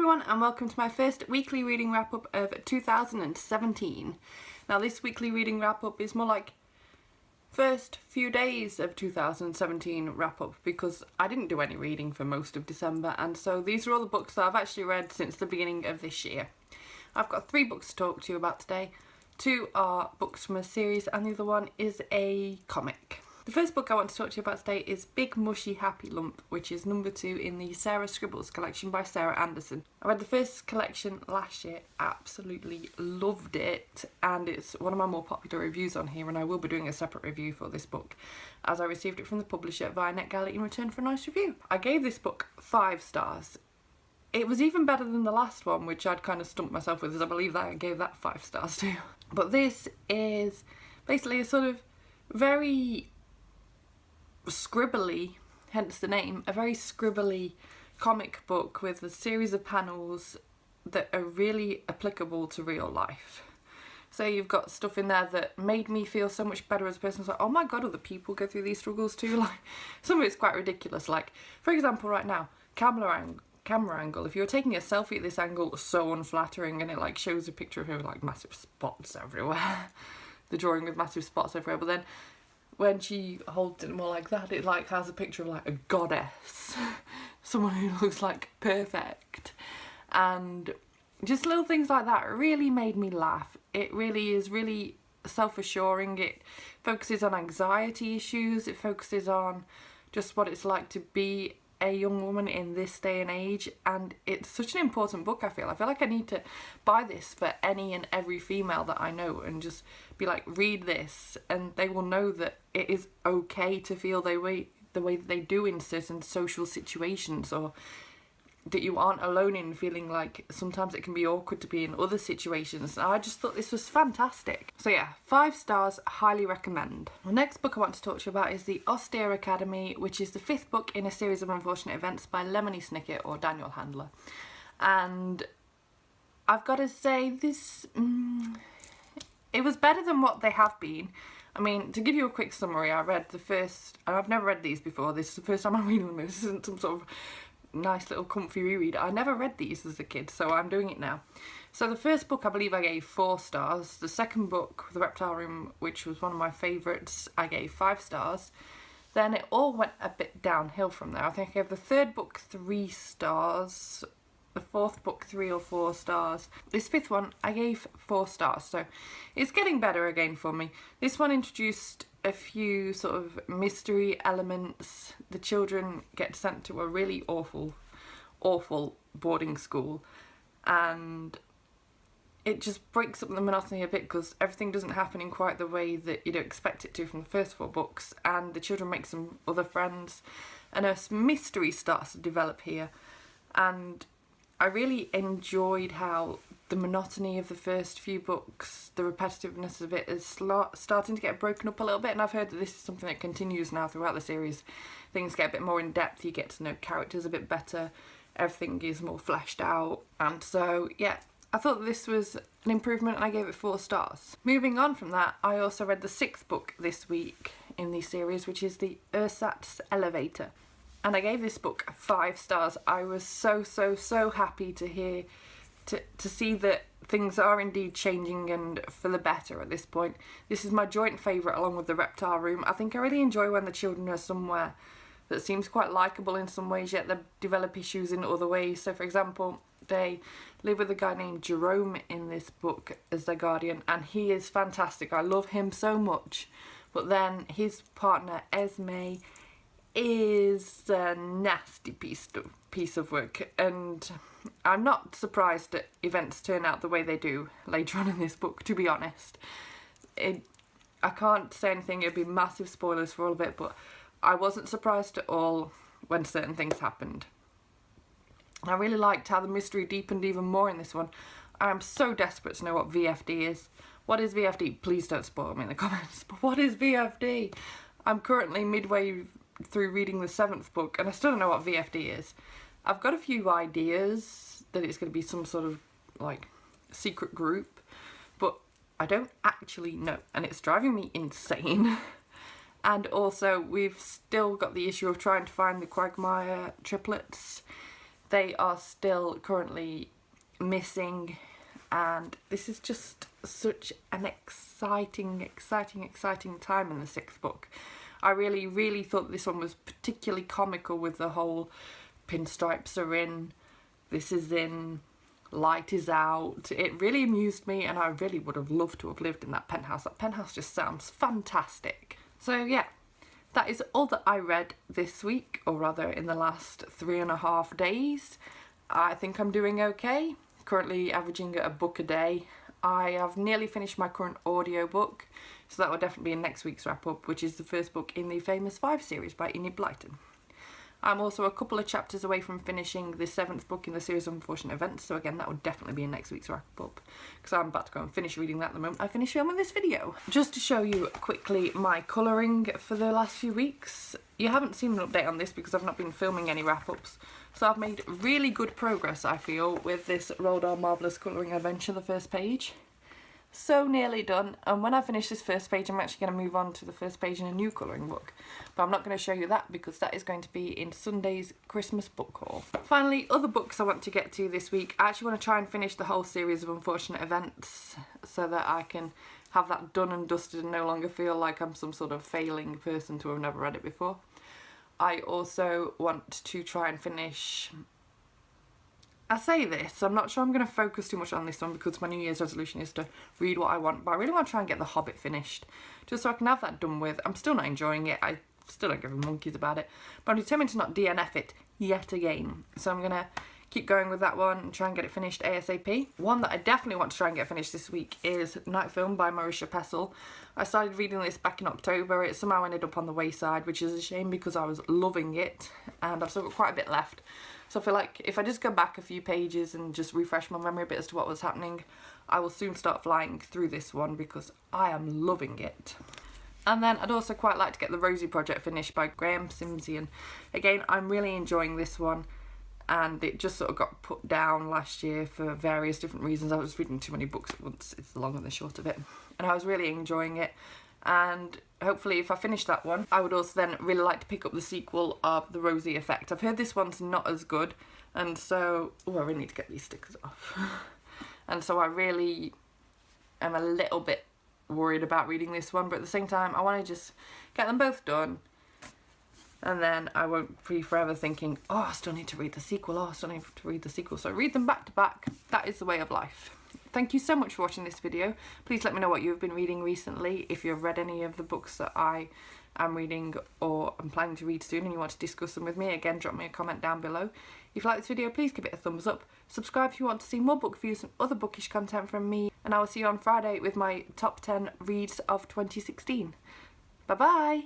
everyone and welcome to my first weekly reading wrap up of 2017. Now this weekly reading wrap up is more like first few days of 2017 wrap up because I didn't do any reading for most of December, and so these are all the books that I've actually read since the beginning of this year. I've got 3 books to talk to you about today. 2 are books from a series and the other one is a comic. The first book I want to talk to you about today is Big Mushy Happy Lump, which is number 2 in the Scribbles collection by Andersen. I read the first collection last year, absolutely loved it, and it's one of my more popular reviews on here, and I will be doing a separate review for this book as I received it from the publisher via NetGalley in return for a nice review. I gave this book 5 stars. It was even better than the last one, which I'd kind of stumped myself with, as I believe that I gave that 5 stars too. But this is basically a sort of very scribbly, hence the name, a very scribbly comic book with a series of panels that are really applicable to real life. So you've got stuff in there that made me feel so much better as a person. It's like, oh my god, other people go through these struggles too. Like, some of it's quite ridiculous. Like, for example, right now, camera angle. If you're taking a selfie at this angle, it's so unflattering, and it like shows a picture of her with like massive spots everywhere. The drawing with massive spots everywhere, but then when she holds it more like that, it like has a picture of like a goddess, someone who looks like perfect, and just little things like that really made me laugh. It really is really self-assuring. It focuses on anxiety issues, it focuses on just what it's like to be a young woman in this day and age, and it's such an important book. I feel like I need to buy this for any and every female that I know and just be like, read this, and they will know that it is okay to feel the way that they do in certain social situations, or that you aren't alone in feeling like sometimes it can be awkward to be in other situations. And I just thought this was fantastic. So yeah, 5 stars, highly recommend. The next book I want to talk to you about is the Austere Academy, which is the 5th book in a series of unfortunate events by Lemony, Snicket, or Daniel Handler. And I've got to say, this it was better than what they have been. I mean, to give you a quick summary, I read the first, and I've never read these before, this is the first time I'm reading them. This isn't some sort of nice little comfy reread. I never read these as a kid, so I'm doing it now. So the first book I believe I gave 4 stars. The second book, The Reptile Room, which was one of my favourites, I gave 5 stars. Then it all went a bit downhill from there. I think I gave the 3rd book 3 stars, the 4th book 3 or 4 stars. This 5th one I gave 4 stars, so it's getting better again for me. This one introduced a few sort of mystery elements. The children get sent to a really awful boarding school, and it just breaks up the monotony a bit because everything doesn't happen in quite the way that you'd expect it to from the first 4 books, and the children make some other friends and a mystery starts to develop here. And I really enjoyed how the monotony of the first few books, the repetitiveness of it, is starting to get broken up a little bit, and I've heard that this is something that continues now throughout the series. Things get a bit more in depth, you get to know characters a bit better, everything is more fleshed out, and so yeah, I thought this was an improvement and I gave it 4 stars. Moving on from that, I also read the 6th book this week in the series, which is the Ersatz Elevator, and I gave this book 5 stars. I was so happy to see that things are indeed changing and for the better at this point. This is my joint favourite along with The Reptile Room. I think I really enjoy when the children are somewhere that seems quite likeable in some ways, yet they develop issues in other ways. So for example, they live with a guy named Jerome in this book as their guardian, and he is fantastic. I love him so much. But then his partner Esme is a nasty piece of work, and I'm not surprised that events turn out the way they do later on in this book, to be honest. I can't say anything, it'd be massive spoilers for all of it, but I wasn't surprised at all when certain things happened. I really liked how the mystery deepened even more in this one. I am so desperate to know what VFD is. What is VFD? Please don't spoil me in the comments, but what is VFD? I'm currently midway through reading the 7th book and I still don't know what VFD is. I've got a few ideas that it's going to be some sort of like secret group, but I don't actually know, and it's driving me insane. And also we've still got the issue of trying to find the Quagmire triplets. They are still currently missing, and this is just such an exciting time in the 6th book. I really thought this one was particularly comical with the whole pinstripes are in, this is in, light is out. It really amused me, and I really would have loved to have lived in that penthouse. That penthouse just sounds fantastic. So yeah, that is all that I read this week, or rather in the last 3.5 days. I think I'm doing okay. Currently averaging a book a day. I have nearly finished my current audiobook, so that will definitely be in next week's wrap up, which is the first book in the Famous 5 series by Enid Blyton. I'm also a couple of chapters away from finishing the 7th book in the series of Unfortunate Events, so again that would definitely be in next week's wrap up, because I'm about to go and finish reading that at the moment I finish filming this video. Just to show you quickly my colouring for the last few weeks. You haven't seen an update on this because I've not been filming any wrap-ups, so I've made really good progress, I feel, with this Roald Dahl Marvellous Colouring Adventure, the first page. So nearly done, and when I finish this first page I'm actually going to move on to the first page in a new colouring book, but I'm not going to show you that because that is going to be in Sunday's Christmas book haul. Finally, other books I want to get to this week. I actually want to try and finish the whole series of Unfortunate Events so that I can have that done and dusted and no longer feel like I'm some sort of failing person to have never read it before. I also want to try and finish... I say this, I'm not sure I'm going to focus too much on this one because my New Year's resolution is to read what I want, but I really want to try and get The Hobbit finished, just so I can have that done with. I'm still not enjoying it, I still don't give a monkeys about it, but I'm determined to not DNF it yet again. So I'm going to keep going with that one and try and get it finished ASAP. One that I definitely want to try and get finished this week is Night Film by Marisha Pessl. I started reading this back in October, it somehow ended up on the wayside, which is a shame because I was loving it, and I've still got quite a bit left. So I feel like if I just go back a few pages and just refresh my memory a bit as to what was happening, I will soon start flying through this one because I am loving it. And then I'd also quite like to get the Rosie Project finished by Graham Simsian. Again, I'm really enjoying this one, and it just sort of got put down last year for various different reasons. I was reading too many books at once, it's the long and the short of it, and I was really enjoying it. And hopefully if I finish that one, I would also then really like to pick up the sequel of The Rosie Effect. I've heard this one's not as good, and so... oh, I really need to get these stickers off. And so I really am a little bit worried about reading this one, but at the same time I want to just get them both done, and then I won't be forever thinking, oh, I still need to read the sequel, oh, I still need to read the sequel. So read them back to back. That is the way of life. Thank you so much for watching this video. Please let me know what you've been reading recently, if you've read any of the books that I am reading or am planning to read soon and you want to discuss them with me. Again, drop me a comment down below. If you like this video, please give it a thumbs up. Subscribe if you want to see more book reviews and other bookish content from me, and I will see you on Friday with my top 10 reads of 2016. Bye bye!